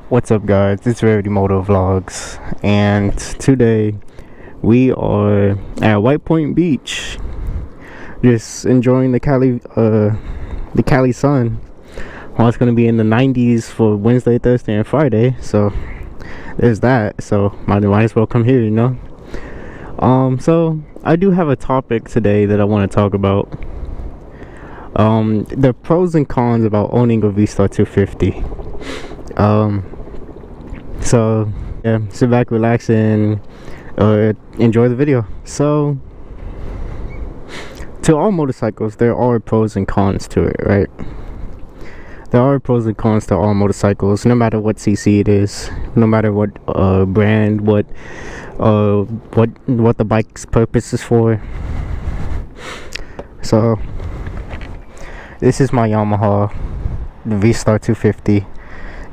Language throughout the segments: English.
What's up, guys? It's Rarity Moto Vlogs, and today we are at White Point Beach, just enjoying the Cali sun. Well, it's gonna be in the 90s for Wednesday, Thursday, and Friday, so there's that. So might as well come here, you know. So I do have a topic today that I want to talk about. The pros and cons about owning a Vstar-250. So yeah, sit back, relax, and enjoy the video. So to all motorcycles, there are pros and cons to it, right? There are pros and cons to all motorcycles, no matter what cc it is, no matter what brand, what the bike's purpose is for. So this is my Yamaha, the Vstar-250.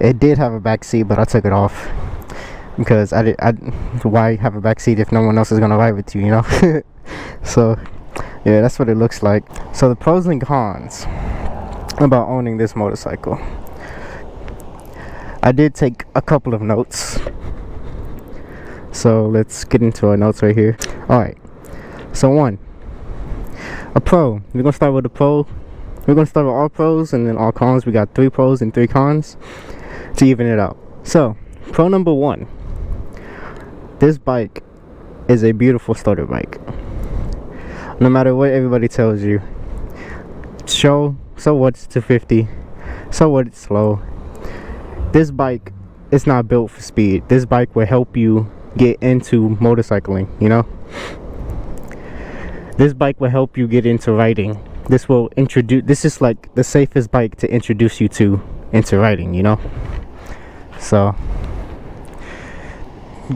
It did have a back seat, but I took it off because why have a back seat if no one else is gonna ride with you, you know? So yeah, that's what it looks like. So the pros and cons about owning this motorcycle. I did take a couple of notes, so let's get into our notes right here. Alright, so one, a pro. We're gonna start with a pro. We're gonna start with all pros and then all cons. We got 3 pros and 3 cons to even it out. So pro number 1, this bike is a beautiful starter bike. No matter what everybody tells you, so what, it's 250, so what, it's slow. This bike is not built for speed. This bike will help you get into motorcycling, you know. This bike will help you get into riding. This is like the safest bike to introduce you into riding, you know. So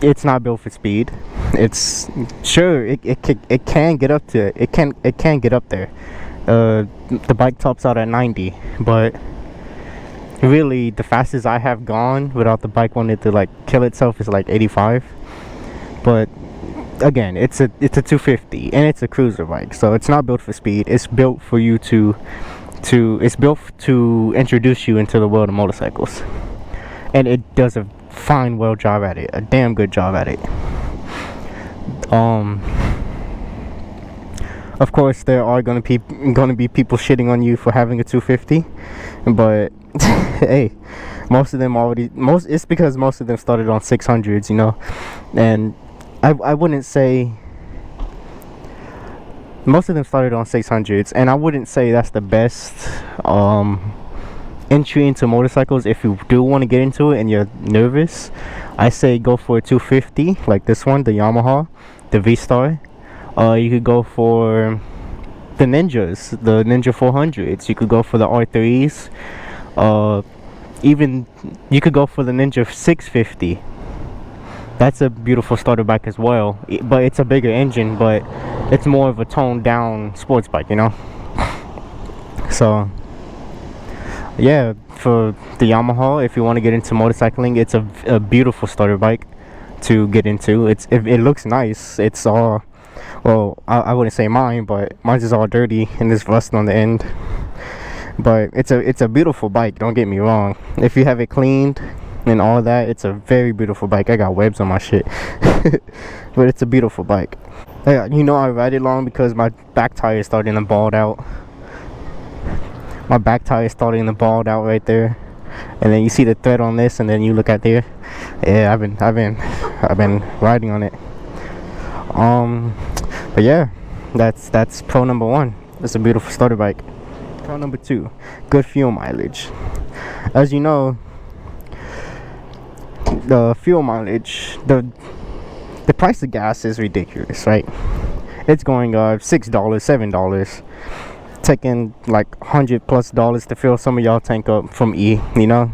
it's not built for speed. It's sure it can get up to it can get up there. The bike tops out at 90, but really the fastest I have gone without the bike wanting to like kill itself is like 85. But again, it's a 250 and it's a cruiser bike, so it's not built for speed. It's built for you it's built to introduce you into the world of motorcycles, and it does a fine job at it, a damn good job at it. Of course there are gonna be people shitting on you for having a 250, but hey, it's because most of them started on 600s, you know. And I wouldn't say most of them started on 600s, and I wouldn't say that's the best entry into motorcycles. If you do want to get into it and you're nervous, I say go for a 250 like this one, the Yamaha, the V-Star. You could go for the Ninjas, the Ninja 400s. You could go for the R3s. Even you could go for the Ninja 650. That's a beautiful starter bike as well, but it's a bigger engine, but it's more of a toned down sports bike, you know. So yeah, for the Yamaha, if you want to get into motorcycling, it's a beautiful starter bike to get into. It looks nice. It's all, well, I wouldn't say mine, but mine's is all dirty and there's rust on the end. But it's a beautiful bike, don't get me wrong. If you have it cleaned and all that, it's a very beautiful bike. I got webs on my shit. But it's a beautiful bike. Yeah, you know, I ride it long because my back tire is starting to bald out. My back tire is starting to bald out right there, and then you see the thread on this, and then you look at there. Yeah, I've been riding on it. But yeah, that's pro number 1. It's a beautiful starter bike. Pro number 2, good fuel mileage. As you know, the fuel mileage, the price of gas is ridiculous, right? It's going $6, $7, taking like $100+ to fill some of y'all tank up from E, you know.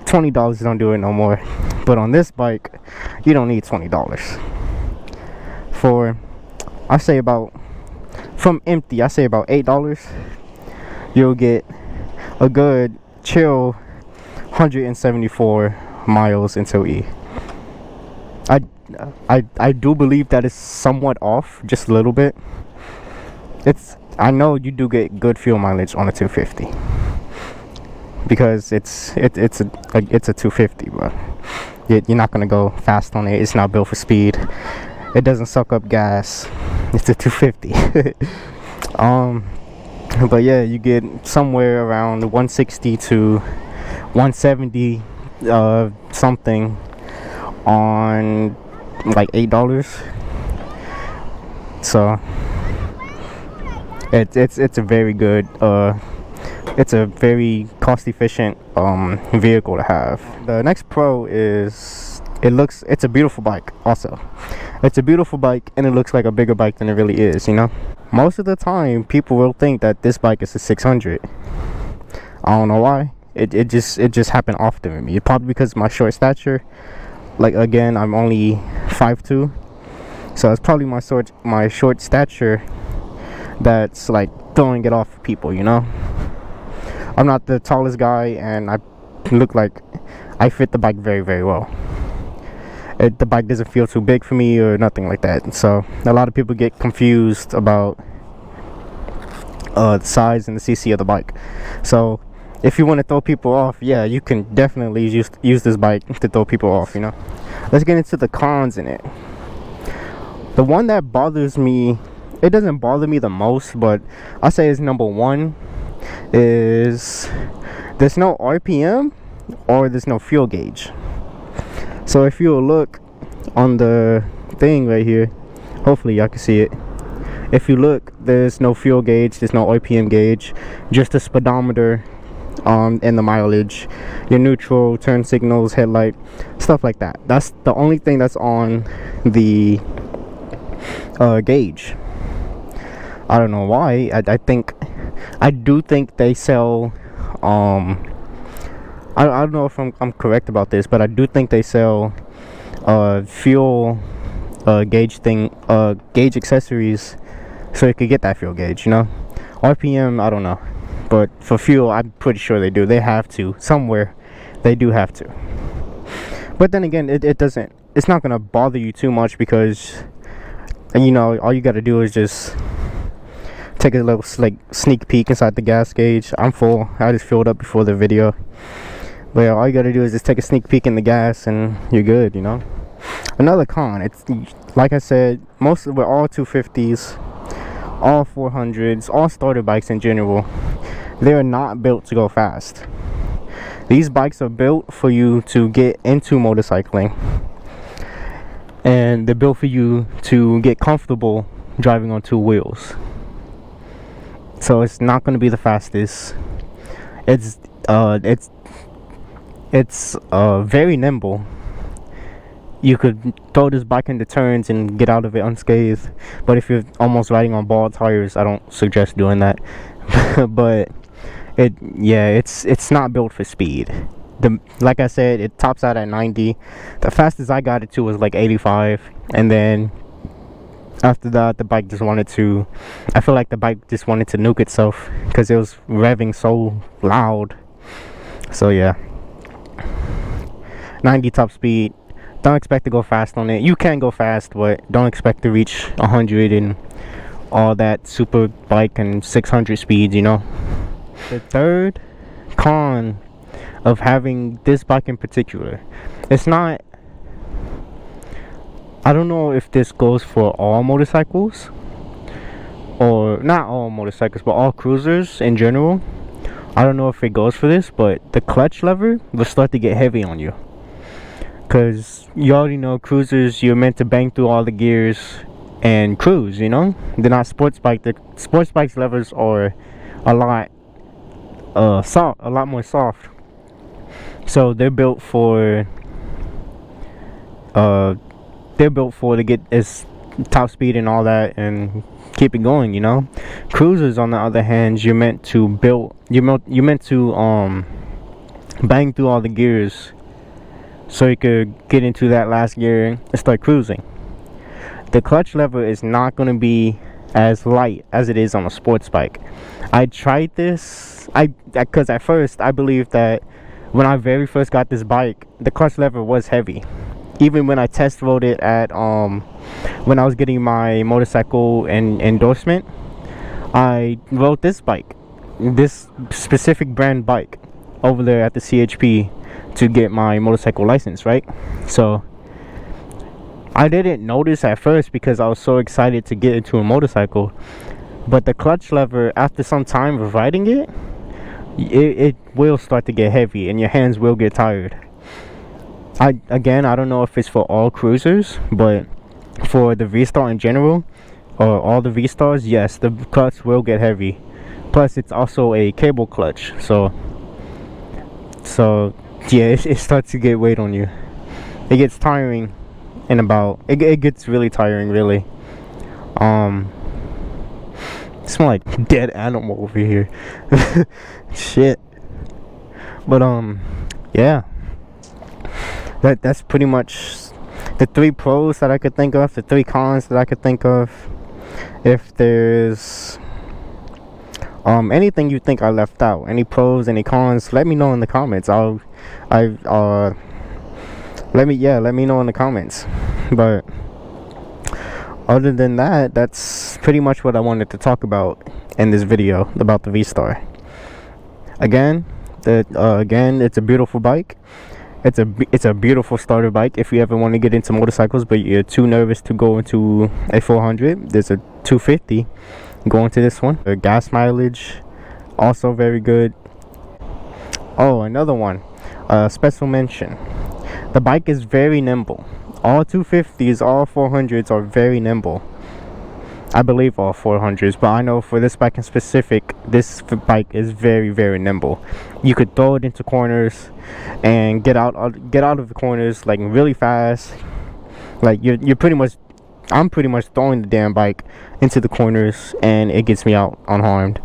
$20 don't do it no more. But on this bike, you don't need $20. For, I say about, from empty, I say about $8, you'll get a good chill 174 miles until E. I do believe that is somewhat off, just a little bit. I know you do get good fuel mileage on a 250. because it's a 250, but you're not gonna go fast on it. It's not built for speed. It doesn't suck up gas. It's a 250. But yeah, you get somewhere around 160 to 170 something on like $8. So it's a very good it's a very cost efficient vehicle to have. The next pro is it's a beautiful bike also. It's a beautiful bike and it looks like a bigger bike than it really is, you know. Most of the time people will think that this bike is a 600. I don't know why. It just happened often with me. Probably because of my short stature. Like, again, I'm only 5'2", so it's probably my short stature that's like throwing it off for people, you know. I'm not the tallest guy, and I look like I fit the bike very, very well. The bike doesn't feel too big for me or nothing like that. So a lot of people get confused about the size and the cc of the bike. So if you want to throw people off, yeah, you can definitely use this bike to throw people off, you know. Let's get into the cons in it. The one that bothers me, it doesn't bother me the most, but I'll say is number one, is there's no RPM or there's no fuel gauge. So if you look on the thing right here, hopefully y'all can see it. If you look, there's no fuel gauge, there's no RPM gauge, just a speedometer and the mileage, your neutral, turn signals, headlight, stuff like that. That's the only thing that's on the gauge. I don't know why. I do think they sell I don't know if I'm correct about this, but I do think they sell fuel gauge gauge accessories, so you could get that fuel gauge, you know. RPM, I don't know, but for fuel, I'm pretty sure they do. They have to somewhere. They do have to. But then again, it's not gonna bother you too much, because, you know, all you gotta do is just take a little like sneak peek inside the gas gauge. I'm full. I just filled up before the video. But yeah, all you gotta do is just take a sneak peek in the gas and you're good, you know. Another con, it's like I said, we're all 250s, all 400s, all starter bikes in general. They're not built to go fast. These bikes are built for you to get into motorcycling, and they're built for you to get comfortable driving on two wheels. So it's not going to be the fastest. It's very nimble. You could throw this bike into turns and get out of it unscathed. But if you're almost riding on ball tires, I don't suggest doing that. But it's not built for speed. Like I said, it tops out at 90. The fastest I got it to was like 85, and then after that, the bike just wanted to. I feel like the bike just wanted to nuke itself because it was revving so loud. So yeah, 90 top speed. Don't expect to go fast on it. You can go fast, but don't expect to reach 100 and all that super bike and 600 speeds, you know. The third con of having this bike in particular, it's not, I don't know if this goes for all motorcycles, or not all motorcycles, but all cruisers in general. I don't know if it goes for this, but the clutch lever will start to get heavy on you. Because you already know, cruisers, you're meant to bang through all the gears and cruise, you know. They're not sports bike. The sports bikes levers are a lot more soft. So they're built for to get its top speed and all that and keep it going, you know. Cruisers, on the other hand, you're meant to bang through all the gears so you could get into that last gear and start cruising. The clutch lever is not going to be as light as it is on a sports bike. I tried this, because at first I believed that when I very first got this bike, the clutch lever was heavy. Even when I test rode it at when I was getting my motorcycle endorsement, I rode this bike, this specific brand bike, over there at the CHP to get my motorcycle license, right? So I didn't notice at first because I was so excited to get into a motorcycle, but the clutch lever, after some time of riding it, it will start to get heavy and your hands will get tired. I don't know if it's for all cruisers, but for the V-Star in general, or all the V-Stars, yes, the clutch will get heavy. Plus it's also a cable clutch, so yeah, it starts to get weight on you. It gets tiring in about, it gets really tiring, really. Smell like dead animal over here. Shit. But yeah, that's pretty much the 3 pros that I could think of, the 3 cons that I could think of. If there's anything you think I left out, any pros, any cons, let me know in the comments. Let me know in the comments. But other than that, that's pretty much what I wanted to talk about in this video about the V-Star. Again, it's a beautiful bike. It's a beautiful starter bike if you ever want to get into motorcycles but you're too nervous to go into a 400. There's a 250. Go into this one. The gas mileage also very good. Oh, another one, special mention, the bike is very nimble. All 250s, all 400s are very nimble. I believe all 400s, but I know for this bike in specific, this bike is very, very nimble. You could throw it into corners and get out of the corners like really fast. Like you're pretty much, I'm pretty much throwing the damn bike into the corners and it gets me out unharmed.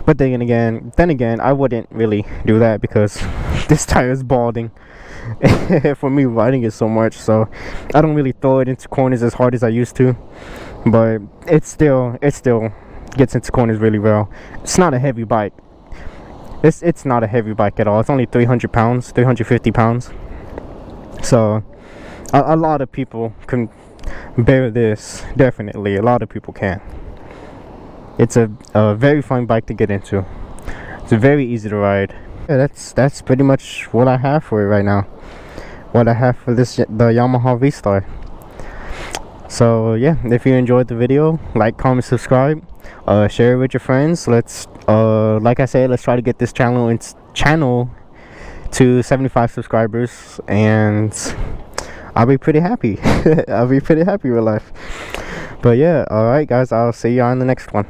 But then again, I wouldn't really do that because this tire is balding for me riding it so much, so I don't really throw it into corners as hard as I used to. But it still gets into corners really well. It's not a heavy bike. It's not a heavy bike at all. It's only 300 pounds, 350 pounds. So a lot of people can bear this. Definitely, a lot of people can. It's a very fun bike to get into. It's very easy to ride. Yeah, that's pretty much what I have for it right now. What I have for the Yamaha V-Star. So yeah, if you enjoyed the video, like, comment, subscribe, share it with your friends. Let's like I said, let's try to get this channel to 75 subscribers, and I'll be pretty happy. I'll be pretty happy with life. But yeah, alright guys, I'll see you on the next one.